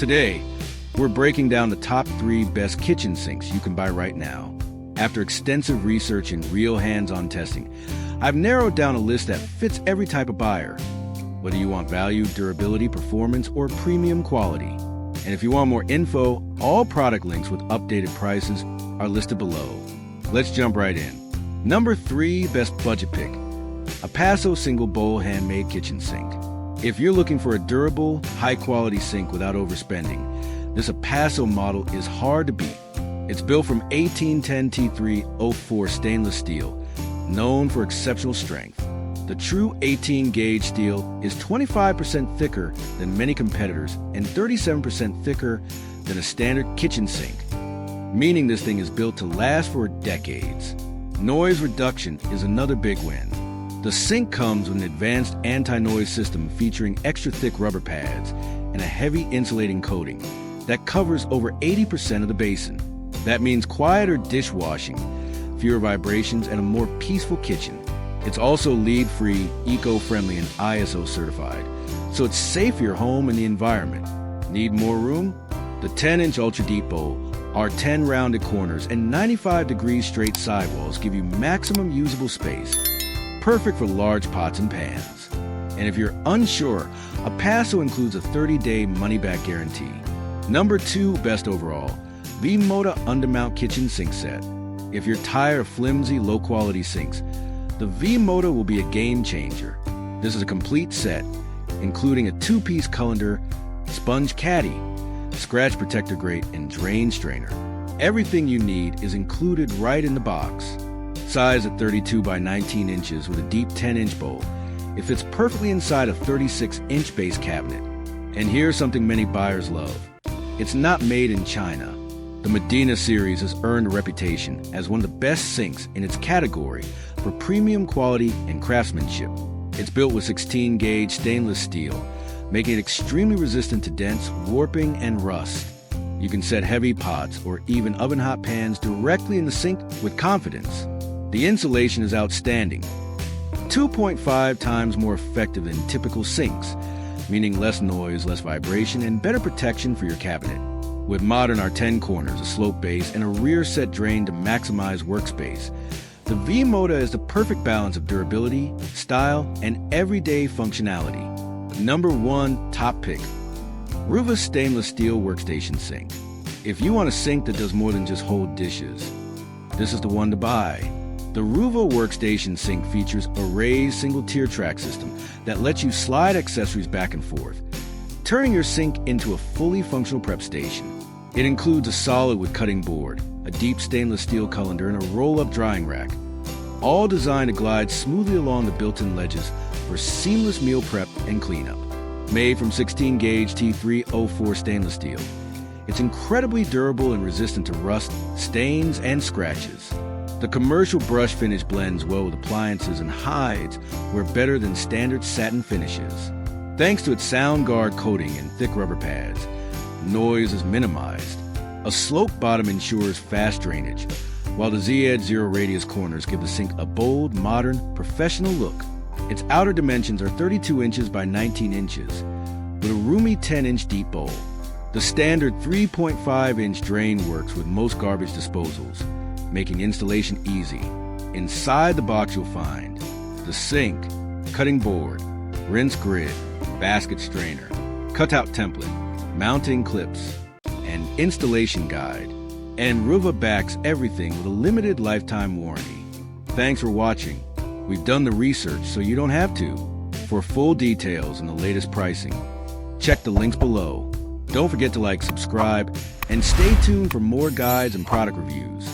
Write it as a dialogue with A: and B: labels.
A: Today, we're breaking down the top 3 best kitchen sinks you can buy right now. After extensive research and real hands-on testing, I've narrowed down a list that fits every type of buyer. Whether you want value, durability, performance, or premium quality. And if you want more info, all product links with updated prices are listed below. Let's jump right in. Number 3 best budget pick. A Paso single bowl handmade kitchen sink. If you're looking for a durable, high-quality sink without overspending, this Paso model is hard to beat. It's built from 1810 T304 stainless steel, known for exceptional strength. The true 18-gauge steel is 25% thicker than many competitors and 37% thicker than a standard kitchen sink, meaning this thing is built to last for decades. Noise reduction is another big win. The sink comes with an advanced anti-noise system featuring extra thick rubber pads and a heavy insulating coating that covers over 80% of the basin. That means quieter dishwashing, fewer vibrations, and a more peaceful kitchen. It's also lead-free, eco-friendly, and ISO certified, so it's safe for your home and the environment. Need more room? The 10-inch ultra-deep bowl, our 10 rounded corners, and 95 degrees straight sidewalls give you maximum usable space, perfect for large pots and pans. And if you're unsure, a Paso includes a 30-day money-back guarantee. Number 2 best overall, V-Moda undermount kitchen sink set. If you're tired of flimsy, low-quality sinks, the V-Moda will be a game changer. This is a complete set, including a 2-piece colander, sponge caddy, scratch protector grate, and drain strainer. Everything you need is included right in the box. Size at 32 by 19 inches with a deep 10-inch bowl. It fits perfectly inside a 36-inch base cabinet. And here's something many buyers love. It's not made in China. The Medina series has earned a reputation as one of the best sinks in its category for premium quality and craftsmanship. It's built with 16-gauge stainless steel, making it extremely resistant to dents, warping, and rust. You can set heavy pots or even oven-hot pans directly in the sink with confidence. The insulation is outstanding, 2.5 times more effective than typical sinks, meaning less noise, less vibration, and better protection for your cabinet. With modern R10 corners, a slope base, and a rear set drain to maximize workspace, the V-Moda is the perfect balance of durability, style, and everyday functionality. Number 1 top pick. Ruva stainless steel workstation sink. If you want a sink that does more than just hold dishes, this is the one to buy. The Ruva workstation sink features a raised single-tier track system that lets you slide accessories back and forth, turning your sink into a fully functional prep station. It includes a solid with cutting board, a deep stainless steel colander, and a roll-up drying rack, all designed to glide smoothly along the built-in ledges for seamless meal prep and cleanup. Made from 16-gauge T304 stainless steel, it's incredibly durable and resistant to rust, stains, and scratches. The commercial brush finish blends well with appliances and hides where better than standard satin finishes. Thanks to its sound guard coating and thick rubber pads, noise is minimized. A slope bottom ensures fast drainage, while the Z-Edge Zero Radius corners give the sink a bold, modern, professional look. Its outer dimensions are 32 inches by 19 inches, with a roomy 10-inch deep bowl. The standard 3.5-inch drain works with most garbage disposals, making installation easy. Inside the box you'll find the sink, cutting board, rinse grid, basket strainer, cutout template, mounting clips, and installation guide. And Ruva backs everything with a limited lifetime warranty. Thanks for watching. We've done the research so you don't have to. For full details and the latest pricing, check the links below. Don't forget to like, subscribe, and stay tuned for more guides and product reviews.